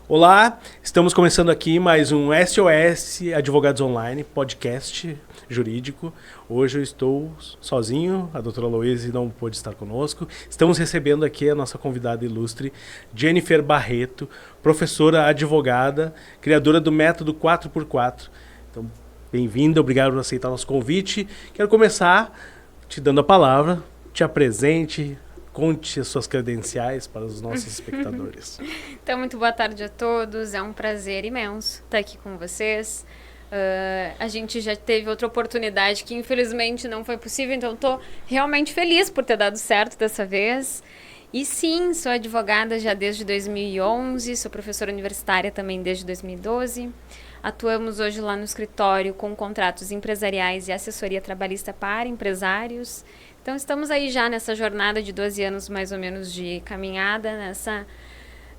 Olá, estamos começando aqui mais um SOS Advogados Online, podcast jurídico. Hoje eu estou sozinho, a doutora Loise não pôde estar conosco. Estamos recebendo aqui a nossa convidada ilustre, Jennifer Barreto, professora advogada, criadora do método 4x4. Então, bem-vinda, obrigado por aceitar nosso convite. Quero começar te dando a palavra, te apresente, conte as suas credenciais para os nossos espectadores. Então, muito boa tarde a todos. É um prazer imenso estar aqui com vocês. A gente já teve outra oportunidade que infelizmente não foi possível, então estou realmente feliz por ter dado certo dessa vez. E sim, sou advogada já desde 2011, sou professora universitária também desde 2012. Atuamos hoje lá no escritório com contratos empresariais e assessoria trabalhista para empresários. Então, estamos aí já nessa jornada de 12 anos, mais ou menos, de caminhada,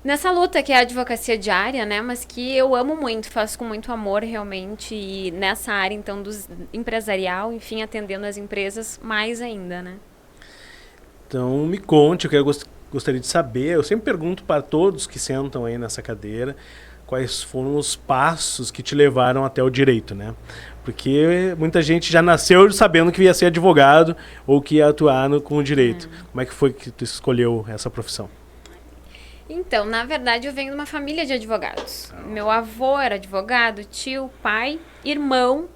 nessa luta que é a advocacia diária, né? Mas que eu amo muito, faço com muito amor, realmente. E nessa área, então, do empresarial, enfim, atendendo as empresas mais ainda, né? Então, me conte, gostaria de saber, eu sempre pergunto para todos que sentam aí nessa cadeira, quais foram os passos que te levaram até o direito, né? Porque muita gente já nasceu sabendo que ia ser advogado ou que ia atuar com o direito. Como é que foi que tu escolheu essa profissão? Então, na verdade, eu venho de uma família de advogados. Meu avô era advogado, tio, pai, irmão.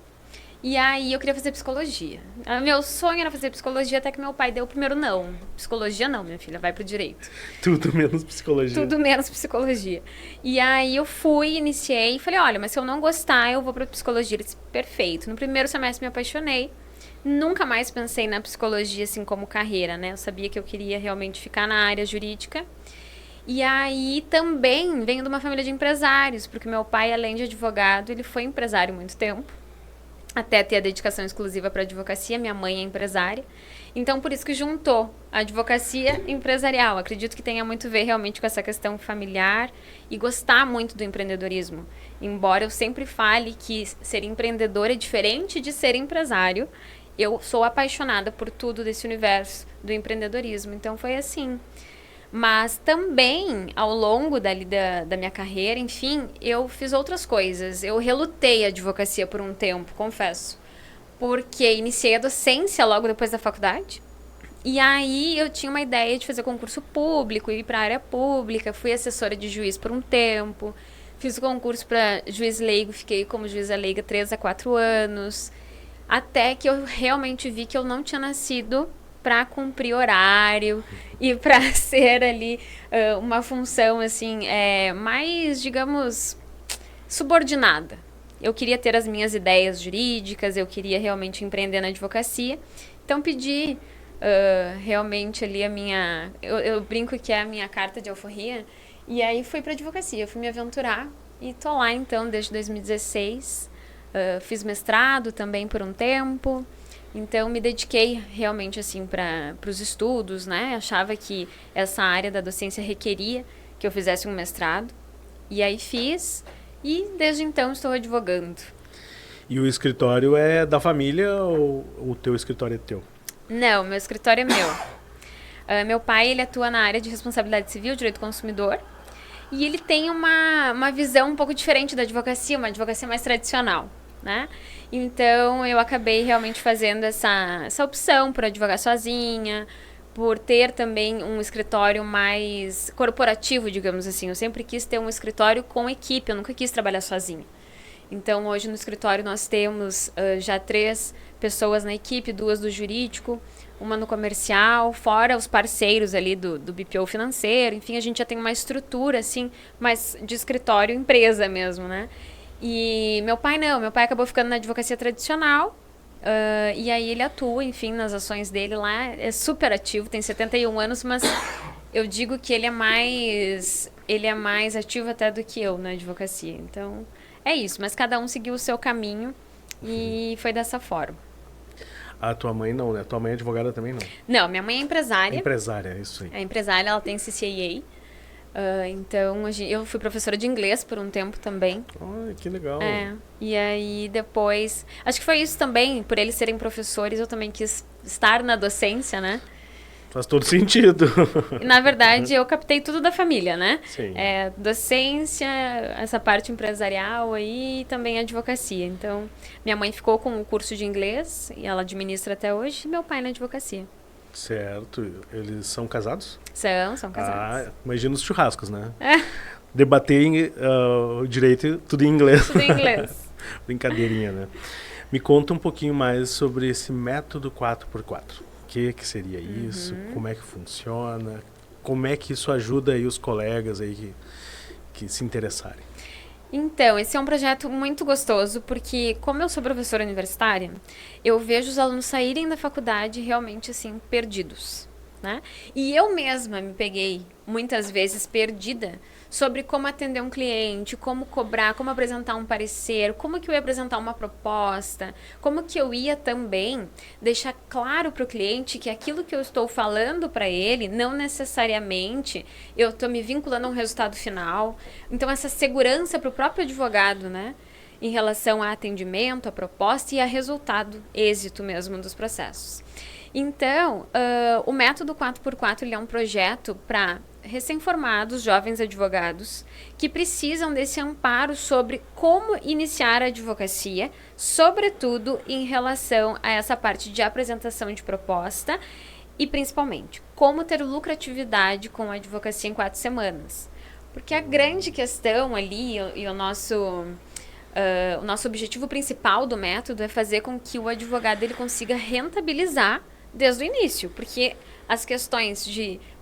E aí eu queria fazer psicologia. Meu sonho era fazer psicologia até que meu pai deu o primeiro não. Psicologia não, minha filha, vai pro direito. Tudo menos psicologia. Tudo menos psicologia. E aí eu fui, iniciei e falei, olha, mas se eu não gostar, eu vou pra psicologia. Ele disse, perfeito. No primeiro semestre me apaixonei. Nunca mais pensei na psicologia assim como carreira, né? Eu sabia que eu queria realmente ficar na área jurídica. E aí também venho de uma família de empresários, porque meu pai, além de advogado, ele foi empresário há muito tempo. Até ter a dedicação exclusiva para advocacia, minha mãe é empresária. Então, por isso que juntou a advocacia empresarial. Acredito que tenha muito a ver realmente com essa questão familiar e gostar muito do empreendedorismo. Embora eu sempre fale que ser empreendedor é diferente de ser empresário, eu sou apaixonada por tudo desse universo do empreendedorismo. Então, foi assim. Mas também, ao longo da minha carreira, enfim, eu fiz outras coisas. Eu relutei a advocacia por um tempo, confesso. Porque iniciei a docência logo depois da faculdade. E aí eu tinha uma ideia de fazer concurso público, ir para a área pública. Fui assessora de juiz por um tempo. Fiz o concurso para juiz leigo, fiquei como juíza leiga 3 a 4 anos. Até que eu realmente vi que eu não tinha nascido para cumprir horário e para ser ali uma função assim mais, digamos, subordinada. Eu queria ter as minhas ideias jurídicas, eu queria realmente empreender na advocacia. Então pedi realmente ali a minha... Eu brinco que é a minha carta de alforria. E aí fui para advocacia, fui me aventurar e tô lá então desde 2016. Fiz mestrado também por um tempo. Então, me dediquei realmente, assim, para os estudos, né? Achava que essa área da docência requeria que eu fizesse um mestrado. E aí fiz, e desde então estou advogando. E o escritório é da família ou o teu escritório é teu? Não, meu escritório é meu. Meu pai, ele atua na área de responsabilidade civil, direito do consumidor. E ele tem uma visão um pouco diferente da advocacia, uma advocacia mais tradicional, né? Então, eu acabei realmente fazendo essa opção por advogar sozinha, por ter também um escritório mais corporativo, digamos assim. Eu sempre quis ter um escritório com equipe, eu nunca quis trabalhar sozinha. Então, hoje no escritório nós temos já 3 pessoas na equipe, 2 do jurídico, uma no comercial, fora os parceiros ali do BPO financeiro. Enfim, a gente já tem uma estrutura, assim, mais de escritório empresa mesmo, né? E meu pai não, meu pai acabou ficando na advocacia tradicional, e aí ele atua, enfim, nas ações dele lá, é super ativo, tem 71 anos, mas eu digo que ele é mais ativo até do que eu na advocacia. Então, é isso, mas cada um seguiu o seu caminho e foi dessa forma. A tua mãe não, né? Tua mãe é advogada também não? Não, minha mãe é empresária. Empresária, isso aí. É empresária, ela tem CCAA. Então, eu fui professora de inglês por um tempo também. Ai, que legal. E aí depois... Acho que foi isso também, por eles serem professores, eu também quis estar na docência, né? Faz todo sentido. E, na verdade, eu captei tudo da família, né? Sim. Docência, essa parte empresarial aí e também advocacia. Então, minha mãe ficou com o curso de inglês e ela administra até hoje, e meu pai na advocacia. Certo. Eles são casados? São casados. Imagina os churrascos, né? Debater o direito tudo em inglês. Tudo em inglês. Brincadeirinha, né? Me conta um pouquinho mais sobre esse método 4x4. O que seria isso? Como é que funciona? Como é que isso ajuda aí os colegas aí que se interessarem? Então, esse é um projeto muito gostoso, porque como eu sou professora universitária, eu vejo os alunos saírem da faculdade realmente, assim, perdidos, né? E eu mesma me peguei, muitas vezes, perdida sobre como atender um cliente, como cobrar, como apresentar um parecer, como que eu ia apresentar uma proposta, como que eu ia também deixar claro para o cliente que aquilo que eu estou falando para ele, não necessariamente eu estou me vinculando a um resultado final. Então, essa segurança para o próprio advogado, né? Em relação a atendimento, a proposta e a resultado, êxito mesmo dos processos. Então, o método 4x4 ele é um projeto para recém-formados, jovens advogados, que precisam desse amparo sobre como iniciar a advocacia, sobretudo em relação a essa parte de apresentação de proposta e, principalmente, como ter lucratividade com a advocacia em 4 semanas. Porque a grande questão ali e o nosso objetivo principal do método é fazer com que o advogado ele consiga rentabilizar desde o início, porque as questões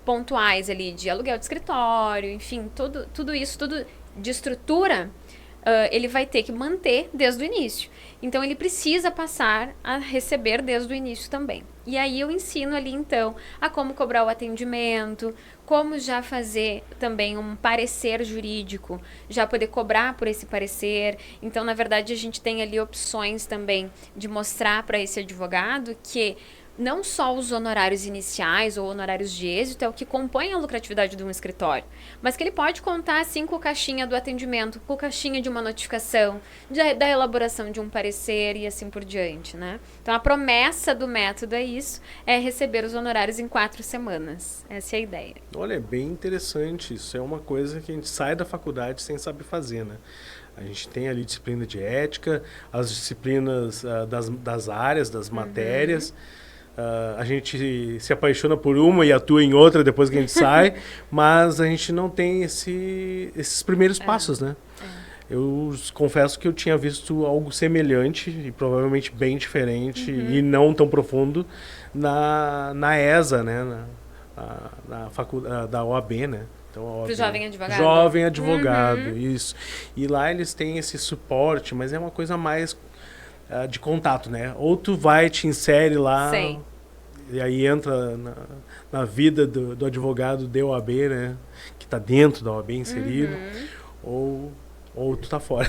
pontuais ali de aluguel de escritório, enfim, tudo isso, tudo de estrutura, ele vai ter que manter desde o início. Então, ele precisa passar a receber desde o início também. E aí eu ensino ali, então, a como cobrar o atendimento, como já fazer também um parecer jurídico, já poder cobrar por esse parecer. Então, na verdade, a gente tem ali opções também de mostrar para esse advogado que não só os honorários iniciais ou honorários de êxito é o que compõe a lucratividade de um escritório, mas que ele pode contar assim com caixinha do atendimento, com caixinha de uma notificação, da elaboração de um parecer e assim por diante, né? Então, a promessa do método é isso, é receber os honorários em 4 semanas. Essa é a ideia. Olha, é bem interessante. Isso é uma coisa que a gente sai da faculdade sem saber fazer, né? A gente tem ali disciplina de ética, as disciplinas das áreas, das matérias. A gente se apaixona por uma e atua em outra depois que a gente sai, mas a gente não tem esses primeiros passos, né? Eu confesso que eu tinha visto algo semelhante e provavelmente bem diferente e não tão profundo na ESA, né? Na faculdade da OAB, né? Então, Pro jovem advogado. Jovem advogado, isso. E lá eles têm esse suporte, mas é uma coisa mais de contato, né? Ou tu vai, te insere lá, Sei. e aí entra na vida do advogado da OAB, né? Que tá dentro da OAB inserido, ou tu tá fora.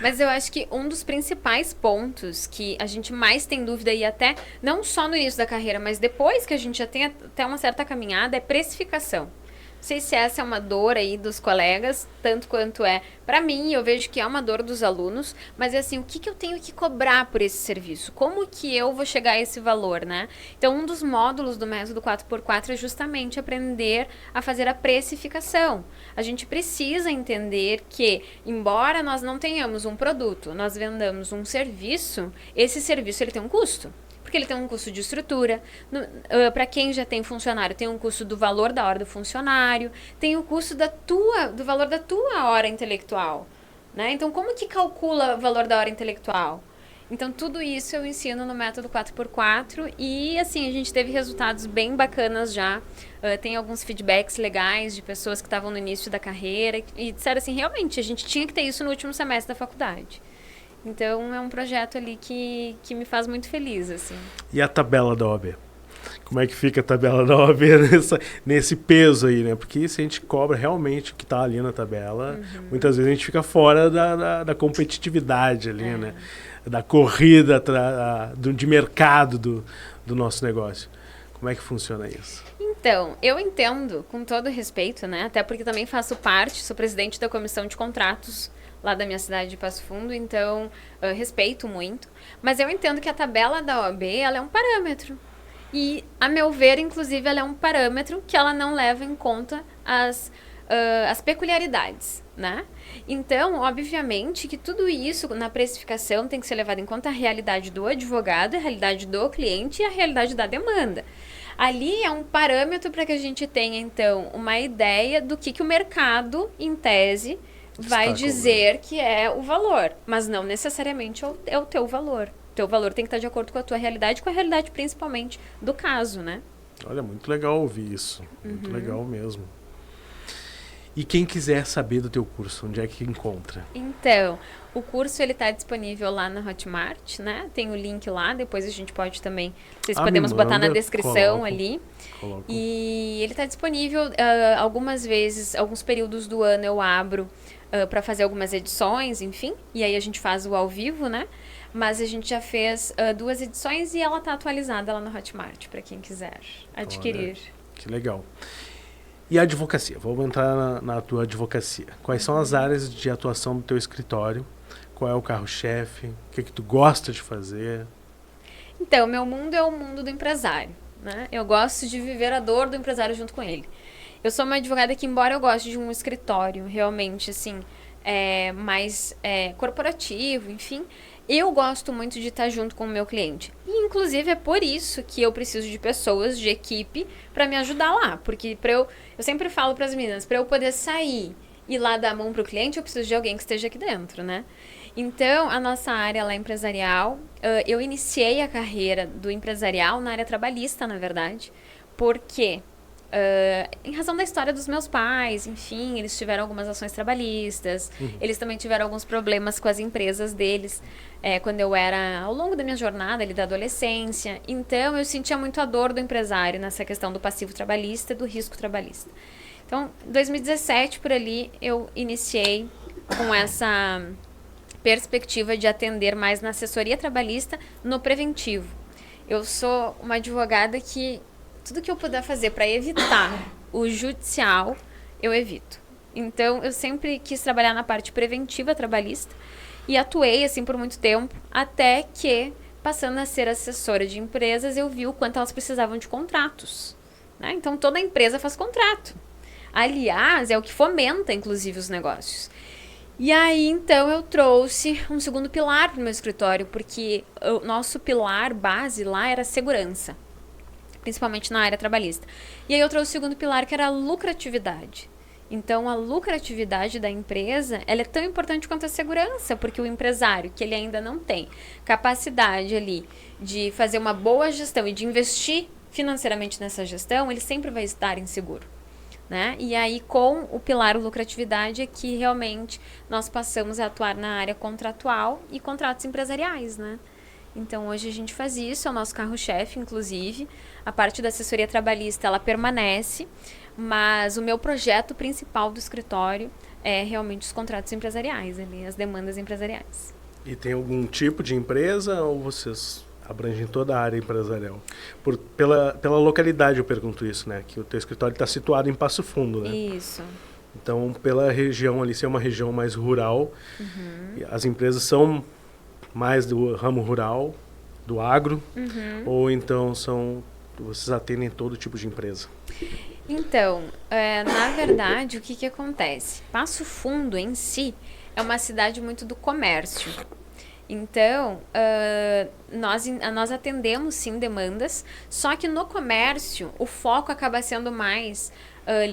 Mas eu acho que um dos principais pontos que a gente mais tem dúvida, e até não só no início da carreira, mas depois que a gente já tem até uma certa caminhada, é precificação. Não sei se essa é uma dor aí dos colegas, tanto quanto é para mim, eu vejo que é uma dor dos alunos, mas é assim, o que eu tenho que cobrar por esse serviço? Como que eu vou chegar a esse valor, né? Então, um dos módulos do método 4x4 é justamente aprender a fazer a precificação. A gente precisa entender que, embora nós não tenhamos um produto, nós vendamos um serviço, esse serviço ele tem um custo. Porque ele tem um custo de estrutura, para quem já tem funcionário, tem um custo do valor da hora do funcionário, tem o custo do valor da tua hora intelectual, né? Então, como que calcula o valor da hora intelectual? Então, tudo isso eu ensino no método 4x4 e, assim, a gente teve resultados bem bacanas já. Tem alguns feedbacks legais de pessoas que estavam no início da carreira e disseram assim, realmente, a gente tinha que ter isso no último semestre da faculdade. Então, é um projeto ali que me faz muito feliz, assim. E a tabela da OAB? Como é que fica a tabela da OAB nesse peso aí, né? Porque se a gente cobra realmente o que está ali na tabela, muitas vezes a gente fica fora da competitividade ali, né? Da corrida de mercado do nosso negócio. Como é que funciona isso? Então, eu entendo, com todo respeito, né? Até porque também faço parte, sou presidente da comissão de contratos lá da minha cidade de Passo Fundo, então respeito muito. Mas eu entendo que a tabela da OAB, ela é um parâmetro. E, a meu ver, inclusive, ela é um parâmetro que ela não leva em conta as peculiaridades, né? Então, obviamente que tudo isso na precificação tem que ser levado em conta a realidade do advogado, a realidade do cliente e a realidade da demanda. Ali é um parâmetro para que a gente tenha, então, uma ideia do que o mercado, em tese, vai dizer que é o valor, mas não necessariamente é o teu valor. O teu valor tem que estar de acordo com a tua realidade, com a realidade principalmente do caso, né? Olha, muito legal ouvir isso. Muito legal mesmo. E quem quiser saber do teu curso, onde é que encontra? Então, o curso ele está disponível lá na Hotmart, né? Tem o link lá, depois a gente pode também, vocês podemos botar na descrição ali. Coloco. E ele está disponível algumas vezes, alguns períodos do ano eu abro para fazer algumas edições, enfim. E aí a gente faz o ao vivo, né? Mas a gente já fez 2 edições e ela está atualizada lá no Hotmart, para quem quiser adquirir. Olha, que legal. E a advocacia? Vamos entrar na tua advocacia. Quais são as áreas de atuação do teu escritório? Qual é o carro-chefe? O que tu gosta de fazer? Então, meu mundo é o mundo do empresário, né? Eu gosto de viver a dor do empresário junto com ele. Eu sou uma advogada que, embora eu goste de um escritório realmente, assim, mais corporativo, enfim, eu gosto muito de estar junto com o meu cliente. E, inclusive, é por isso que eu preciso de pessoas, de equipe, para me ajudar lá. Porque eu sempre falo para as meninas, para eu poder sair e lá dar a mão para o cliente, eu preciso de alguém que esteja aqui dentro, né? Então, a nossa área lá empresarial, eu iniciei a carreira do empresarial na área trabalhista, na verdade, porque em razão da história dos meus pais, enfim, eles tiveram algumas ações trabalhistas, eles também tiveram alguns problemas com as empresas deles, quando eu era, ao longo da minha jornada ali da adolescência. Então, eu sentia muito a dor do empresário nessa questão do passivo trabalhista e do risco trabalhista. Então, em 2017, por ali, eu iniciei com essa perspectiva de atender mais na assessoria trabalhista, no preventivo. Eu sou uma advogada que tudo que eu puder fazer para evitar o judicial, eu evito. Então, eu sempre quis trabalhar na parte preventiva trabalhista e atuei assim por muito tempo, até que, passando a ser assessora de empresas, eu vi o quanto elas precisavam de contratos, né? Então, toda empresa faz contrato. Aliás, é o que fomenta, inclusive, os negócios. E aí, então, eu trouxe um segundo pilar para o meu escritório, porque o nosso pilar base lá era segurança, principalmente na área trabalhista. E aí eu trouxe o segundo pilar, que era a lucratividade. Então, a lucratividade da empresa, ela é tão importante quanto a segurança, porque o empresário, que ele ainda não tem capacidade ali de fazer uma boa gestão e de investir financeiramente nessa gestão, ele sempre vai estar inseguro, né? E aí, com o pilar lucratividade, é que realmente nós passamos a atuar na área contratual e contratos empresariais, né? Então, hoje a gente faz isso, é o nosso carro-chefe, inclusive. A parte da assessoria trabalhista, ela permanece, mas o meu projeto principal do escritório é realmente os contratos empresariais, ali, as demandas empresariais. E tem algum tipo de empresa ou vocês abrangem toda a área empresarial? Pela localidade eu pergunto isso, né? Que o teu escritório está situado em Passo Fundo, né? Isso. Então, pela região ali, ser uma região mais rural, as empresas são mais do ramo rural, do agro, ou então vocês atendem todo tipo de empresa? Então, na verdade, o que acontece? Passo Fundo em si é uma cidade muito do comércio. Então, nós atendemos sim demandas, só que no comércio o foco acaba sendo mais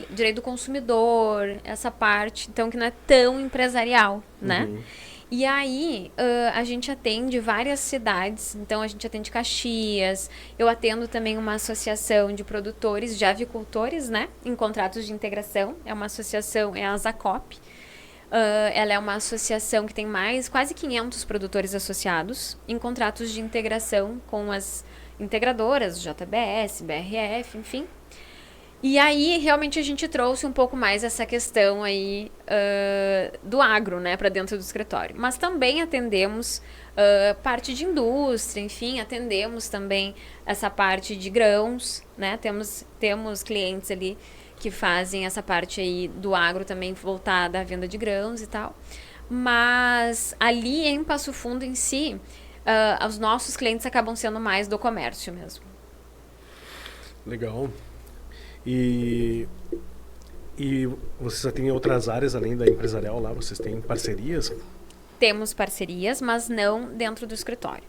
direito do consumidor, essa parte, então que não é tão empresarial, né? E aí, a gente atende várias cidades, então a gente atende Caxias, eu atendo também uma associação de produtores, de avicultores, né, em contratos de integração, é uma associação, é a Zacop, ela é uma associação que tem quase 500 produtores associados, em contratos de integração com as integradoras, JBS, BRF, enfim. E aí, realmente, a gente trouxe um pouco mais essa questão aí do agro, né, para dentro do escritório. Mas também atendemos parte de indústria, enfim, atendemos também essa parte de grãos, né, temos clientes ali que fazem essa parte aí do agro também voltada à venda de grãos e tal. Mas ali em Passo Fundo em si, os nossos clientes acabam sendo mais do comércio mesmo. Legal. E, e vocês já têm outras áreas além da empresarial lá? Vocês têm parcerias? Temos parcerias, mas não dentro do escritório.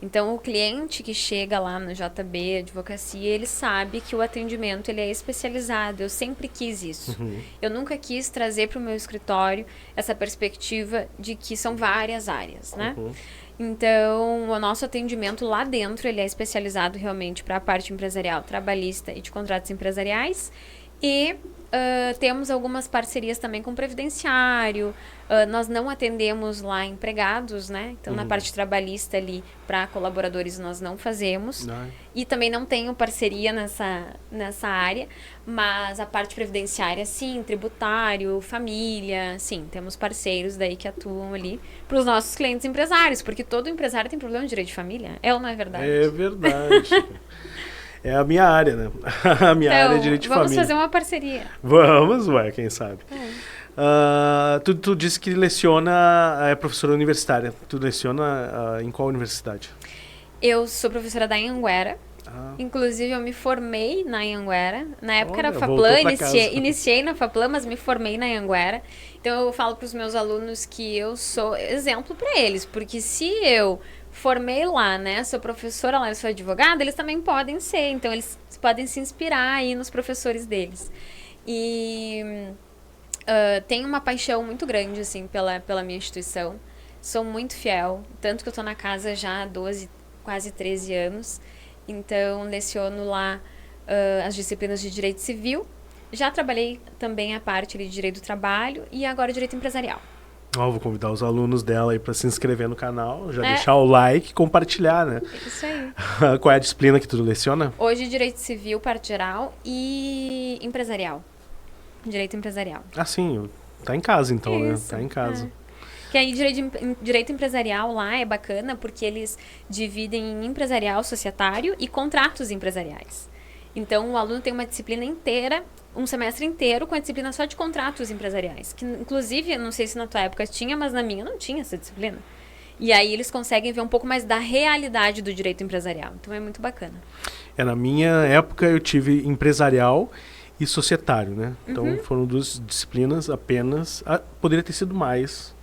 Então, o cliente que chega lá no JB Advocacia, ele sabe que o atendimento ele é especializado. Eu sempre quis isso. Eu nunca quis trazer para o meu escritório essa perspectiva de que são várias áreas, né? Então, o nosso atendimento lá dentro, ele é especializado realmente para a parte empresarial, trabalhista e de contratos empresariais. E temos algumas parcerias também com previdenciário. Nós não atendemos lá empregados, né? Então, na parte trabalhista ali, para colaboradores, nós não fazemos. E também não tenho parceria nessa área. Mas a parte previdenciária, sim. Tributário, família, sim. Temos parceiros daí que atuam ali para os nossos clientes empresários. Porque todo empresário tem problema de direito de família. É ou não é verdade? É verdade. É a minha área, né? A minha área é direito de família. Vamos fazer uma parceria. Vamos, quem sabe. Tu disse que leciona, é professora universitária. Tu leciona em qual universidade? Eu sou professora da Anhanguera. Inclusive, eu me formei na Anhanguera. Na época era FAPLAN, iniciei na FAPLAN, mas me formei na Anhanguera. Então, eu falo para os meus alunos que eu sou exemplo para eles. Porque se eu formei lá, né? Sou professora lá, eu sou advogada, eles também podem ser. Então, eles podem se inspirar aí nos professores deles. E tenho uma paixão muito grande, assim, pela minha instituição. Sou muito fiel. Tanto que eu tô na casa já há 12, quase 13 anos. Então, leciono lá as disciplinas de Direito Civil. Já trabalhei também a parte ali de Direito do Trabalho e agora Direito Empresarial. Vou convidar os alunos dela aí para se inscrever no canal, já deixar o like e compartilhar, né? Isso aí. Qual é a disciplina que tu leciona? Hoje, Direito Civil, parte geral e Direito Empresarial. Sim. Tá em casa então, Isso, né? Tá em casa. Que aí direito empresarial lá é bacana porque eles dividem em empresarial, societário e contratos empresariais. Então, o aluno tem uma disciplina inteira, um semestre inteiro com a disciplina só de contratos empresariais. Que, inclusive, eu não sei se na tua época tinha, mas na minha não tinha essa disciplina. E aí eles conseguem ver um pouco mais da realidade do direito empresarial. Então, é muito bacana. Na minha época, eu tive empresarial e societário, né? Então, foram duas disciplinas apenas. Poderia ter sido mais.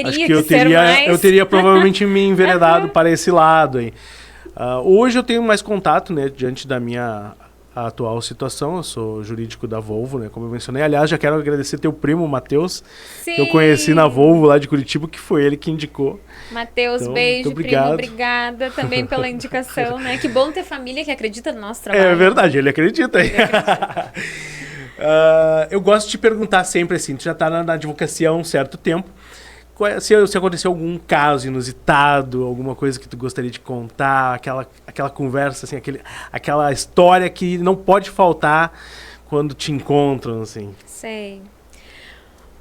Acho que eu teria provavelmente me enveredado para esse lado aí. Hoje eu tenho mais contato, né, diante da minha atual situação. Eu sou jurídico da Volvo, né, como eu mencionei. Aliás, já quero agradecer teu primo, Matheus, que eu conheci na Volvo lá de Curitiba, que foi ele que indicou. Matheus, então, beijo, primo, obrigada também pela indicação, né? Que bom ter família que acredita no nosso trabalho. É verdade, ele acredita. Eu gosto de perguntar sempre assim, tu já está na advocacia há um certo tempo. Se aconteceu algum caso inusitado, alguma coisa que tu gostaria de contar, aquela conversa, assim, aquela história que não pode faltar quando te encontram, assim. Sei.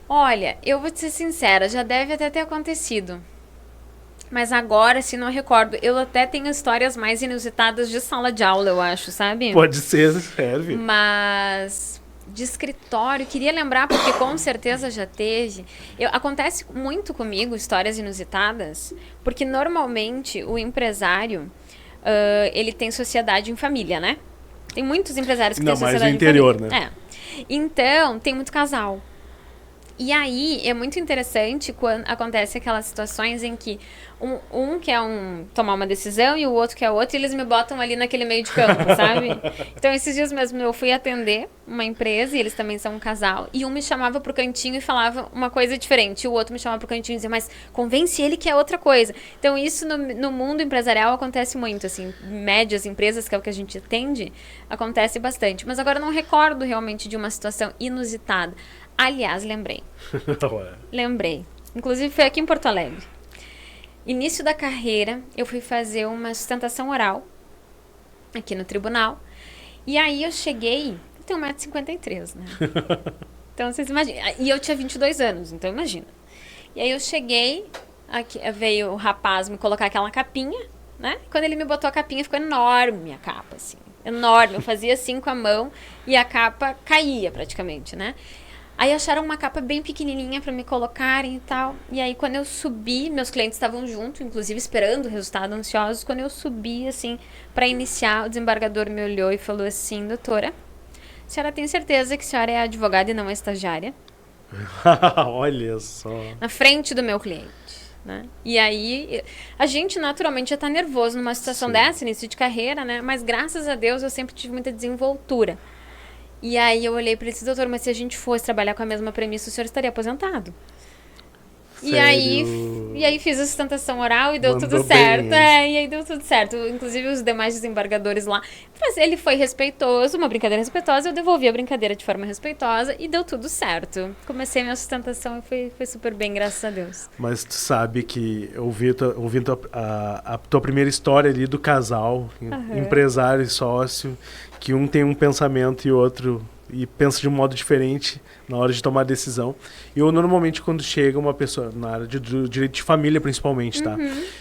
Olha, eu vou te ser sincera, já deve até ter acontecido. Mas agora, se não recordo, eu até tenho histórias mais inusitadas de sala de aula, eu acho, sabe? Pode ser, serve. Mas de escritório, queria lembrar, porque com certeza já teve. Acontece muito comigo histórias inusitadas, porque normalmente o empresário, ele tem sociedade em família, né? Tem muitos empresários que têm sociedade em família. Não, mais no interior, né? Então, tem muito casal. E aí, é muito interessante quando acontece aquelas situações em que um quer tomar uma decisão e o outro quer outra, e eles me botam ali naquele meio de campo, sabe? Então, esses dias mesmo eu fui atender uma empresa, e eles também são um casal, e um me chamava pro cantinho e falava uma coisa diferente, e o outro me chamava pro cantinho e dizia, mas convence ele que é outra coisa. Então, isso no mundo empresarial acontece muito, assim, médias empresas, que é o que a gente atende, acontece bastante. Mas agora eu não recordo realmente de uma situação inusitada. Aliás, lembrei. Lembrei. Inclusive, foi aqui em Porto Alegre. Início da carreira, eu fui fazer uma sustentação oral aqui no tribunal. E aí eu cheguei... Eu tenho 1,53 m, né? Então, vocês imaginam. E eu tinha 22 anos, então imagina. E aí eu cheguei, veio o rapaz me colocar aquela capinha, né? Quando ele me botou a capinha, ficou enorme a capa, assim. Enorme. Eu fazia assim com a mão e a capa caía praticamente, né? Aí acharam uma capa bem pequenininha para me colocarem e tal. E aí quando eu subi, meus clientes estavam junto, inclusive esperando o resultado, ansiosos. Quando eu subi, assim, para iniciar, o desembargador me olhou e falou assim: doutora, a senhora tem certeza que a senhora é advogada e não é estagiária? Olha só. Na frente do meu cliente, né? E aí, a gente naturalmente já tá nervoso numa situação dessa, início de carreira, né? Mas graças a Deus eu sempre tive muita desenvoltura. E aí eu olhei para ele e disse: doutor, mas se a gente fosse trabalhar com a mesma premissa, o senhor estaria aposentado. E aí fiz a sustentação oral e deu Mandou tudo bem, certo. hein? E aí deu tudo certo. Inclusive os demais desembargadores lá. Mas ele foi respeitoso, uma brincadeira respeitosa, eu devolvi a brincadeira de forma respeitosa e deu tudo certo. Comecei minha sustentação e foi super bem, graças a Deus. Mas tu sabe que ouvindo a tua primeira história ali do casal, empresário e sócio, que um tem um pensamento e outro e pensa de um modo diferente na hora de tomar a decisão. E eu normalmente quando chega uma pessoa, na área do direito de família principalmente, tá?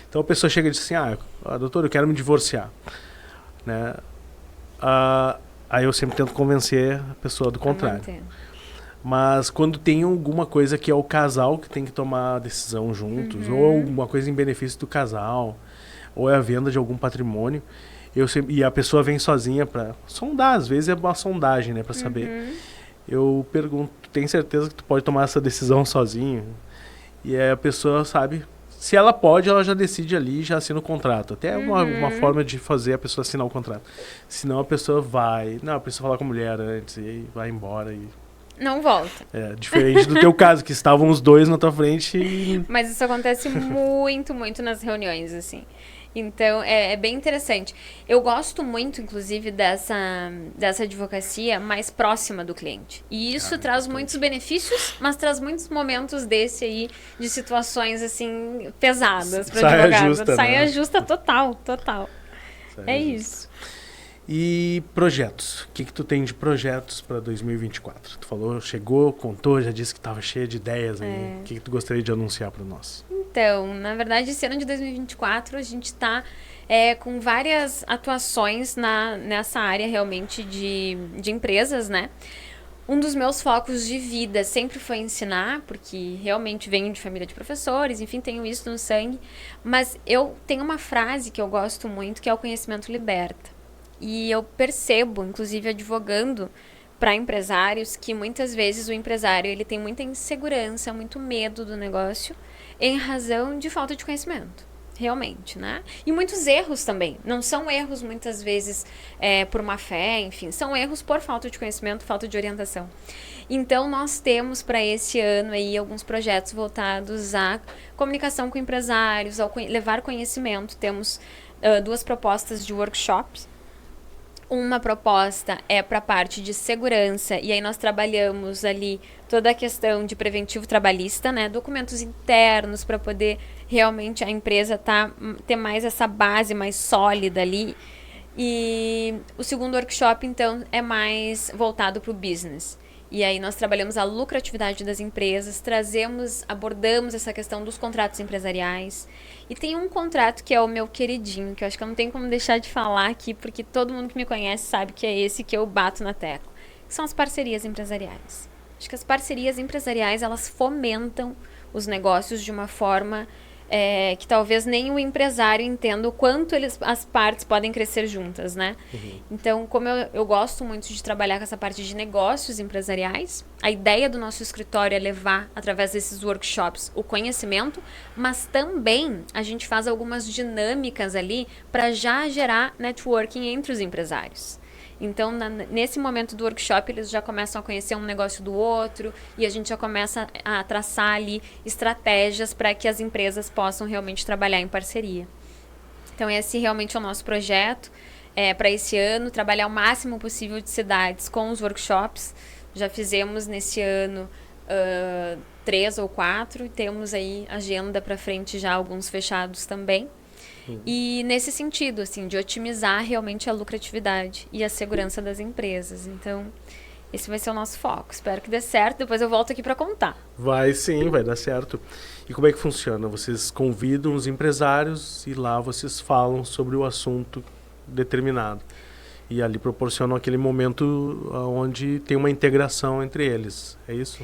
Então a pessoa chega e diz assim: doutor, eu quero me divorciar, né? Aí eu sempre tento convencer a pessoa do contrário. Mas quando tem alguma coisa que é o casal que tem que tomar a decisão juntos, ou alguma coisa em benefício do casal, ou é a venda de algum patrimônio, e a pessoa vem sozinha para sondar, às vezes é uma sondagem, né, para saber. Eu pergunto: tem certeza que tu pode tomar essa decisão sozinho? E aí a pessoa sabe, se ela pode, ela já decide ali e já assina o contrato. Até uma forma de fazer a pessoa assinar o contrato. Senão a pessoa precisa falar com a mulher antes e vai embora e não volta. Diferente do teu caso, que estavam os dois na tua frente e... Mas isso acontece muito, muito nas reuniões, assim. Então, é bem interessante. Eu gosto muito, inclusive, dessa advocacia mais próxima do cliente. E isso traz muitos benefícios, mas traz muitos momentos desse aí, de situações, assim, pesadas para o advogado. Saia justa, total. É isso. E projetos? O que tu tem de projetos para 2024? Tu falou, chegou, contou, já disse que estava cheia de ideias aí. O que tu gostaria de anunciar para nós? Então, na verdade, esse ano de 2024 a gente está com várias atuações nessa área realmente de empresas, né? Um dos meus focos de vida sempre foi ensinar, porque realmente venho de família de professores, enfim, tenho isso no sangue. Mas eu tenho uma frase que eu gosto muito, que é: o conhecimento liberta. E eu percebo, inclusive advogando para empresários, que muitas vezes o empresário ele tem muita insegurança, muito medo do negócio, em razão de falta de conhecimento, realmente, né? E muitos erros também. Não são erros muitas vezes por má fé, enfim, são erros por falta de conhecimento, falta de orientação. Então nós temos para esse ano aí alguns projetos voltados à comunicação com empresários, ao levar conhecimento. Temos 2 propostas de workshops. Uma proposta é para a parte de segurança, e aí nós trabalhamos ali toda a questão de preventivo trabalhista, né? Documentos internos para poder realmente a empresa ter mais essa base mais sólida ali. E o segundo workshop, então, é mais voltado para o business. E aí nós trabalhamos a lucratividade das empresas, abordamos essa questão dos contratos empresariais. E tem um contrato que é o meu queridinho, que eu acho que eu não tenho como deixar de falar aqui, porque todo mundo que me conhece sabe que é esse que eu bato na tecla. Que são as parcerias empresariais. Acho que as parcerias empresariais, elas fomentam os negócios de uma forma que talvez nem o empresário entenda o quanto as partes podem crescer juntas, né? Então, como eu gosto muito de trabalhar com essa parte de negócios empresariais, a ideia do nosso escritório é levar, através desses workshops, o conhecimento, mas também a gente faz algumas dinâmicas ali para já gerar networking entre os empresários. Então, nesse momento do workshop, eles já começam a conhecer um negócio do outro e a gente já começa a traçar ali estratégias para que as empresas possam realmente trabalhar em parceria. Então, esse realmente é o nosso projeto para esse ano, trabalhar o máximo possível de cidades com os workshops. Já fizemos nesse ano 3 ou 4 e temos aí agenda para frente já, alguns fechados também. E nesse sentido, assim, de otimizar realmente a lucratividade e a segurança das empresas. Então, esse vai ser o nosso foco. Espero que dê certo, depois eu volto aqui para contar. Vai sim, vai dar certo. E como é que funciona? Vocês convidam os empresários e lá vocês falam sobre o assunto determinado. e ali proporcionam aquele momento onde tem uma integração entre eles. É isso?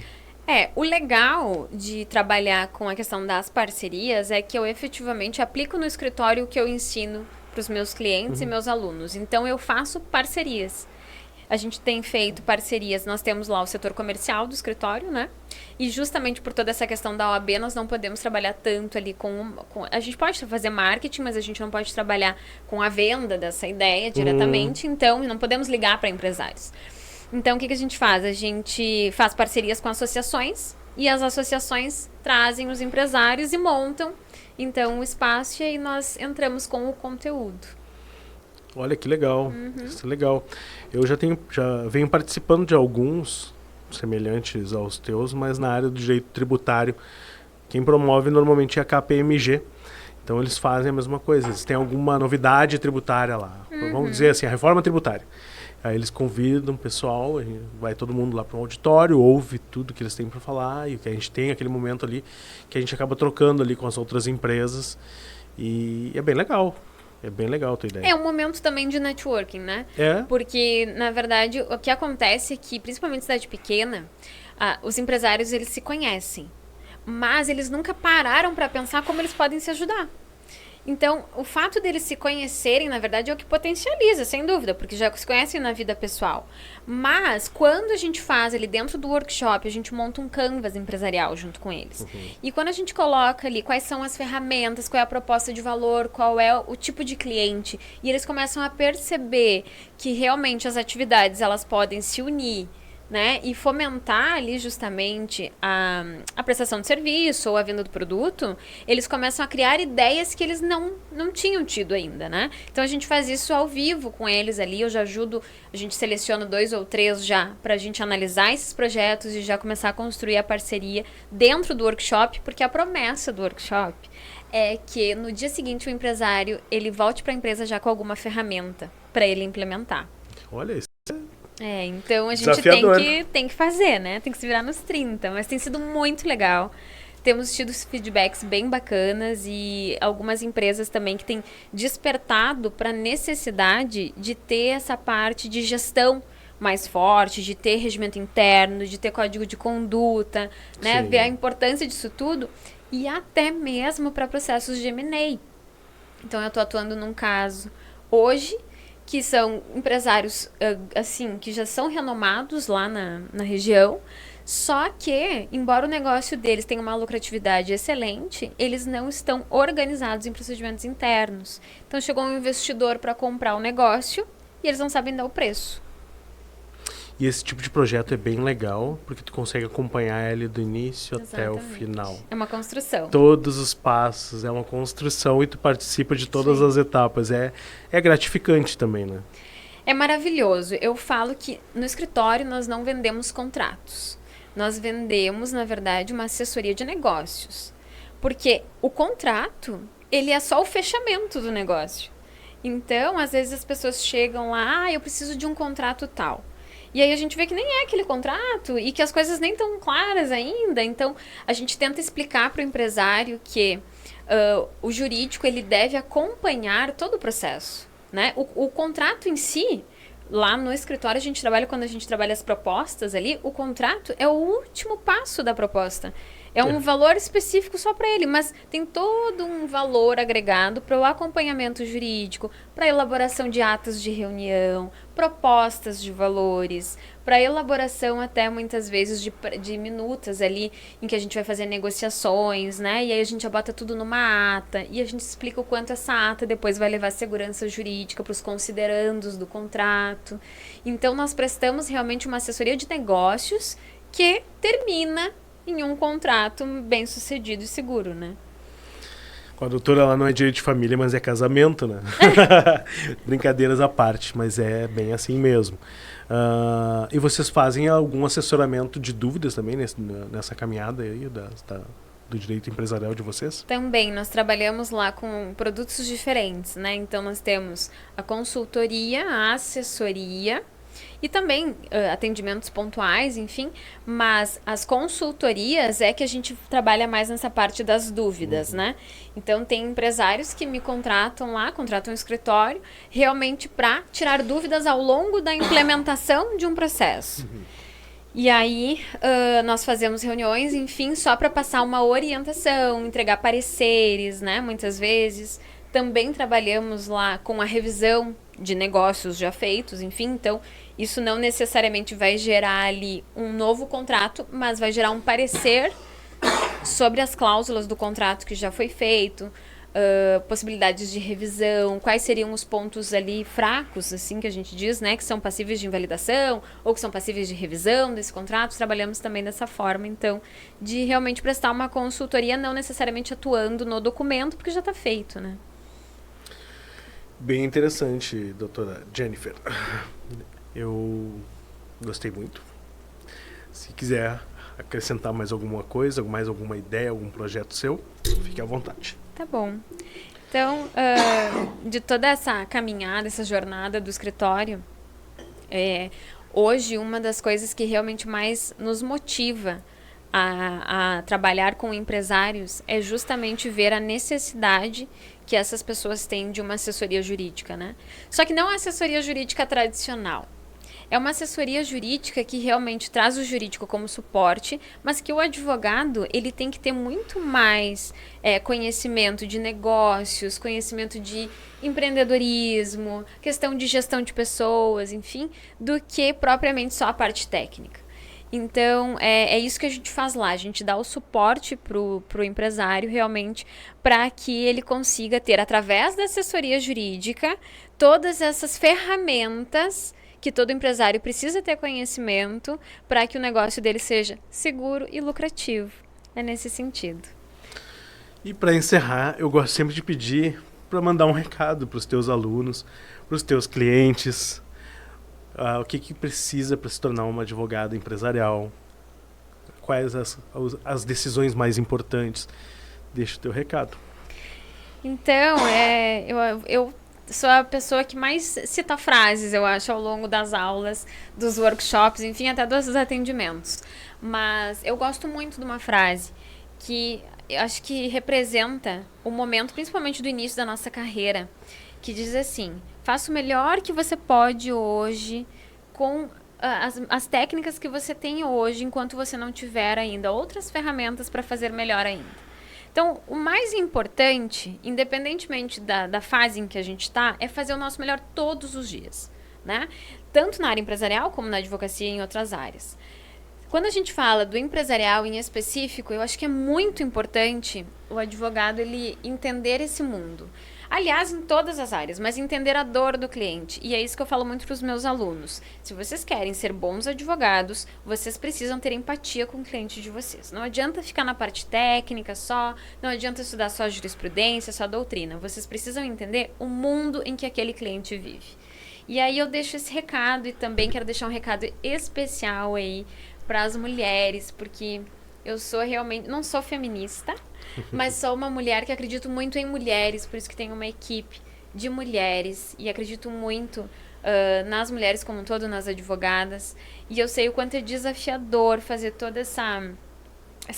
O legal de trabalhar com a questão das parcerias é que eu efetivamente aplico no escritório o que eu ensino para os meus clientes e meus alunos. Então, eu faço parcerias. A gente tem feito parcerias, nós temos lá o setor comercial do escritório, né? E justamente por toda essa questão da OAB, nós não podemos trabalhar tanto ali com... A gente pode fazer marketing, mas a gente não pode trabalhar com a venda dessa ideia diretamente. Então, não podemos ligar para empresários. Então, o que a gente faz? A gente faz parcerias com associações e as associações trazem os empresários e montam, então, o espaço e aí nós entramos com o conteúdo. Olha que legal, isso é legal. Eu já venho participando de alguns semelhantes aos teus, mas na área do direito tributário. Quem promove normalmente é a KPMG. Então eles fazem a mesma coisa, eles têm alguma novidade tributária lá. Vamos dizer assim, a reforma tributária. Aí eles convidam o pessoal, vai todo mundo lá para um auditório, ouve tudo que eles têm para falar, e o que a gente tem aquele momento ali, que a gente acaba trocando ali com as outras empresas. E é bem legal. É bem legal a tua ideia. É um momento também de networking, né? Porque, na verdade, o que acontece é que, principalmente em cidade pequena, os empresários, eles se conhecem. Mas eles nunca pararam para pensar como eles podem se ajudar. Então, o fato deles se conhecerem, na verdade, é o que potencializa, sem dúvida, porque já se conhecem na vida pessoal. Mas, quando a gente faz ali dentro do workshop, a gente monta um canvas empresarial junto com eles. E quando a gente coloca ali quais são as ferramentas, qual é a proposta de valor, qual é o tipo de cliente, e eles começam a perceber que realmente as atividades, elas podem se unir, né, e fomentar ali justamente a prestação de serviço ou a venda do produto, eles começam a criar ideias que eles não tinham tido ainda, né? Então a gente faz isso ao vivo com eles ali, eu já ajudo, a gente seleciona 2 ou 3 já pra gente analisar esses projetos e já começar a construir a parceria dentro do workshop, porque a promessa do workshop é que no dia seguinte o empresário, ele volte para a empresa já com alguma ferramenta para ele implementar. Olha isso. Então a gente tem que fazer, né? Tem que se virar nos 30, mas tem sido muito legal. Temos tido feedbacks bem bacanas e algumas empresas também que têm despertado para a necessidade de ter essa parte de gestão mais forte, de ter regimento interno, de ter código de conduta, né? Ver a importância disso tudo e até mesmo para processos de M&A. Então eu estou atuando num caso hoje que são empresários, assim, que já são renomados lá na região, só que, embora o negócio deles tenha uma lucratividade excelente, eles não estão organizados em procedimentos internos. Então, chegou um investidor para comprar o negócio e eles não sabem dar o preço. E esse tipo de projeto é bem legal, porque tu consegue acompanhar ele do início até o final. É uma construção. Todos os passos, é uma construção e tu participa de todas as etapas. É gratificante também, né? É maravilhoso. Eu falo que no escritório nós não vendemos contratos. Nós vendemos, na verdade, uma assessoria de negócios. Porque o contrato, ele é só o fechamento do negócio. Então, às vezes as pessoas chegam lá, eu preciso de um contrato tal. E aí a gente vê que nem é aquele contrato e que as coisas nem estão claras ainda. Então, a gente tenta explicar para o empresário que o jurídico ele deve acompanhar todo o processo, né? O contrato em si, lá no escritório a gente trabalha, quando a gente trabalha as propostas ali, o contrato é o último passo da proposta. É um valor específico só para ele, mas tem todo um valor agregado para o acompanhamento jurídico, para a elaboração de atas de reunião, propostas de valores, para a elaboração até muitas vezes de minutas ali em que a gente vai fazer negociações, né? E aí a gente já bota tudo numa ata e a gente explica o quanto essa ata depois vai levar segurança jurídica para os considerandos do contrato. Então nós prestamos realmente uma assessoria de negócios que termina em um contrato bem sucedido e seguro, né? Com a doutora, ela não é direito de família, mas é casamento, né? Brincadeiras à parte, mas é bem assim mesmo. E vocês fazem algum assessoramento de dúvidas também nessa caminhada aí do direito empresarial de vocês? Também, nós trabalhamos lá com produtos diferentes, né? Então, nós temos a consultoria, a assessoria E também atendimentos pontuais, enfim, mas as consultorias é que a gente trabalha mais nessa parte das dúvidas, né? Então, tem empresários que me contratam um escritório, realmente para tirar dúvidas ao longo da implementação de um processo. E aí, nós fazemos reuniões, enfim, só para passar uma orientação, entregar pareceres, né, muitas vezes. Também trabalhamos lá com a revisão de negócios já feitos, enfim, então isso não necessariamente vai gerar ali um novo contrato, mas vai gerar um parecer sobre as cláusulas do contrato que já foi feito, possibilidades de revisão, quais seriam os pontos ali fracos, assim que a gente diz, né, que são passíveis de invalidação ou que são passíveis de revisão desse contrato. Trabalhamos também dessa forma, então, de realmente prestar uma consultoria, não necessariamente atuando no documento, porque já está feito, né? Bem interessante, doutora Jennifer. Eu gostei muito. Se quiser acrescentar mais alguma coisa, mais alguma ideia, algum projeto seu, fique à vontade. Tá bom. Então, de toda essa caminhada, essa jornada do escritório, hoje uma das coisas que realmente mais nos motiva a trabalhar com empresários é justamente ver a necessidade que essas pessoas têm de uma assessoria jurídica, né? Só que não a assessoria jurídica tradicional. É uma assessoria jurídica que realmente traz o jurídico como suporte, mas que o advogado ele tem que ter muito mais conhecimento de negócios, conhecimento de empreendedorismo, questão de gestão de pessoas, enfim, do que propriamente só a parte técnica. Então, é isso que a gente faz lá. A gente dá o suporte pro empresário, realmente, para que ele consiga ter, através da assessoria jurídica, todas essas ferramentas que todo empresário precisa ter conhecimento para que o negócio dele seja seguro e lucrativo. É nesse sentido. E para encerrar, eu gosto sempre de pedir para mandar um recado para os teus alunos, para os teus clientes. O que precisa para se tornar uma advogada empresarial? Quais as decisões mais importantes? Deixa o teu recado. Então, eu sou a pessoa que mais cita frases, eu acho, ao longo das aulas, dos workshops, enfim, até dos atendimentos. Mas eu gosto muito de uma frase que eu acho que representa o momento, principalmente do início da nossa carreira, que diz assim: faça o melhor que você pode hoje com as técnicas que você tem hoje, enquanto você não tiver ainda outras ferramentas para fazer melhor ainda. Então, o mais importante, independentemente da fase em que a gente está, é fazer o nosso melhor todos os dias, né? Tanto na área empresarial como na advocacia e em outras áreas. Quando a gente fala do empresarial em específico, eu acho que é muito importante o advogado ele entender esse mundo. Aliás, em todas as áreas, mas entender a dor do cliente. E é isso que eu falo muito para os meus alunos. Se vocês querem ser bons advogados, vocês precisam ter empatia com o cliente de vocês. Não adianta ficar na parte técnica só, não adianta estudar só jurisprudência, só doutrina. Vocês precisam entender o mundo em que aquele cliente vive. E aí eu deixo esse recado e também quero deixar um recado especial aí para as mulheres, porque eu sou realmente, não sou feminista, mas sou uma mulher que acredito muito em mulheres, por isso que tenho uma equipe de mulheres e acredito muito nas mulheres como um todo, nas advogadas. E eu sei o quanto é desafiador fazer toda essa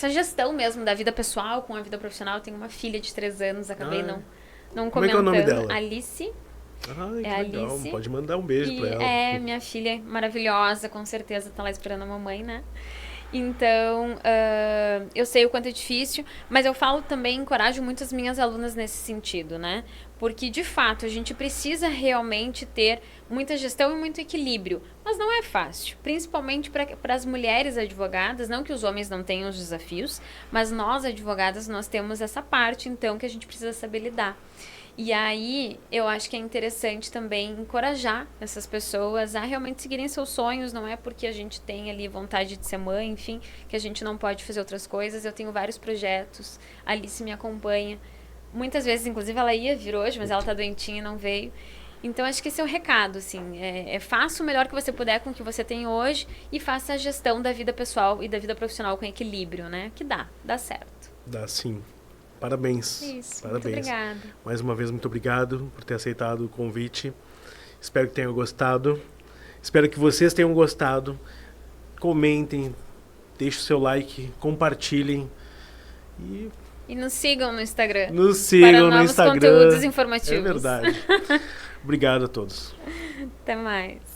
gestão mesmo da vida pessoal com a vida profissional. Eu tenho uma filha de 3 anos, acabei não comentando. Como é que é o nome dela? Alice. Que legal. Alice. Pode mandar um beijo pra ela. Minha filha maravilhosa, com certeza tá lá esperando a mamãe, né? Então, eu sei o quanto é difícil, mas eu falo também, encorajo muito as minhas alunas nesse sentido, né? Porque, de fato, a gente precisa realmente ter muita gestão e muito equilíbrio, mas não é fácil, principalmente para as mulheres advogadas, não que os homens não tenham os desafios, mas nós, advogadas, nós temos essa parte, então, que a gente precisa saber lidar. E aí, eu acho que é interessante também encorajar essas pessoas a realmente seguirem seus sonhos. Não é porque a gente tem ali vontade de ser mãe, enfim, que a gente não pode fazer outras coisas. Eu tenho vários projetos, a Alice me acompanha. Muitas vezes, inclusive, ela ia vir hoje, mas ela tá doentinha e não veio. Então, acho que esse é o recado, assim. Faça o melhor que você puder com o que você tem hoje e faça a gestão da vida pessoal e da vida profissional com equilíbrio, né? Que dá certo. Dá sim. Parabéns. Isso, parabéns. Muito obrigada. Mais uma vez, muito obrigado por ter aceitado o convite. Espero que tenha gostado. Espero que vocês tenham gostado. Comentem, deixem o seu like, compartilhem e nos sigam no Instagram. Nos sigam no Instagram. Para novos conteúdos informativos. É verdade. Obrigado a todos. Até mais.